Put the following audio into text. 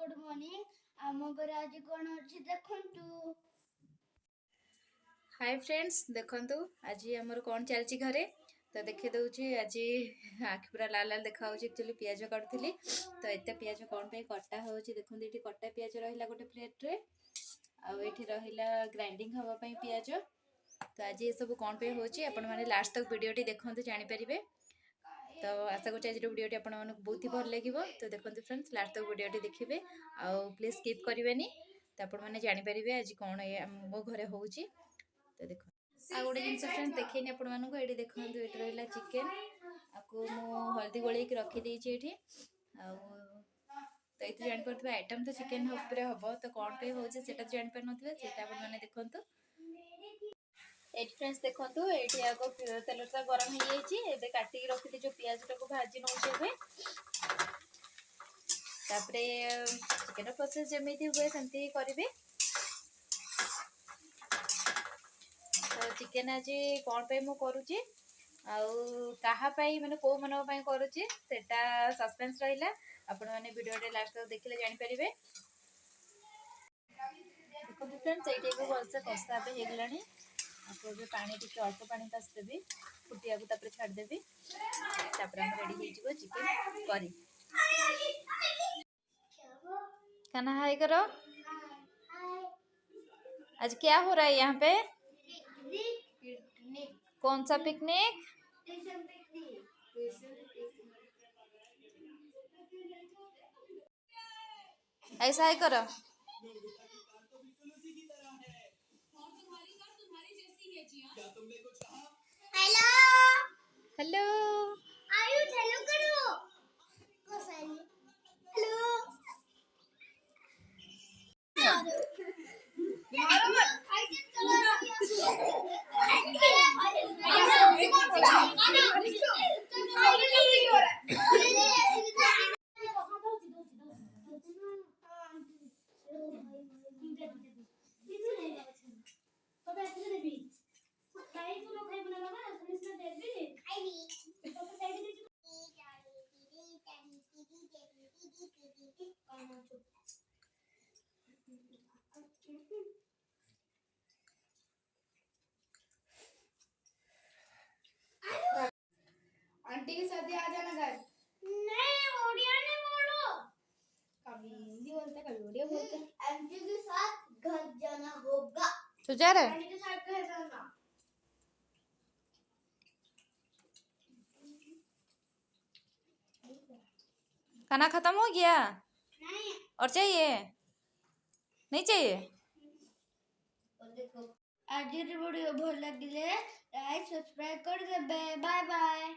Good morning आम घर आज कौन अच्छी देखु। हाय फ्रेंड्स देखंतु आज आमर कौन चलची घरे तो देखे दउची आज आखि पूरा लाल लाल देखा होची। एक्चुअली पियाज काटुथली तो एते पियाज कौन पे कटा होची देखंतु एठी कटा पियाज रहिला गोटे प्लेट रे आ एठी रहिला ग्राइंडिंग हवा पई पियाज। तो आज ये सब कौन पे होची आपण माने लास्ट तक वीडियोटी देखंतु जानि परिबे। तो आशा करछि आज वीडियोटी आपण मानक बहुत ही भल लागिवो। तो देखंतु फ्रेंड्स लास्ट तक वीडियोटी देखिबे आ प्लीज स्किप करिवेनी तो आपण माने जानि परिबे आज कोन मो घरे होची। तो देखो आ गोटे जिन फ्रेंड्स देखनी आपण मानक ये देखो ये रहा चिकेन आपको मु हल्दी गोल रखी देती ये तो ये जापर आइटम तो चिकेन उपरे हम तो कौन पे हो जापार ना देखु ये फ्रेंड्स देखो ये आग तेल गरम हो जाए काटिक रखी जो पियाज टाक भाजी नौचे चिकेन प्रोसेस जमी हुए सेमती करेंगे। तो चिकेन आज कौन पे मु करुची माने को मन करुची सेटा सस्पेंस रहिला आपण माने वीडियो रे लास्ट तक देखिले जानि परिबे। देखो फ्रेंड्स एठी को भलसे कष्टा पे हे गलानी आपको जो पानी टिके अल्प पानी पास देबी फुटिया को तापर छाड़ देबी तापर हम रेडी हे जिवो चिकेन करी। खाना हाय करो। आज क्या हो रहा है यहाँ पे? कौन सा पिकनिक? ऐसा ही करो। हेलो हेलो आयु हेलो करो हेलो आंटी के साथ आ जाना घर। नहीं ओडिया नहीं बोलो कभी हिंदी बोलते कभी ओडिया बोलते। आंटी के साथ घर जाना होगा। तू जा रहा है? आंटी के साथ घर जाना। खाना खत्म हो गया? नहीं और चाहिए? नहीं चाहिए? और देखो आज वीडियो भल लगे लाइक सब्सक्राइब कर देबे। Bye bye.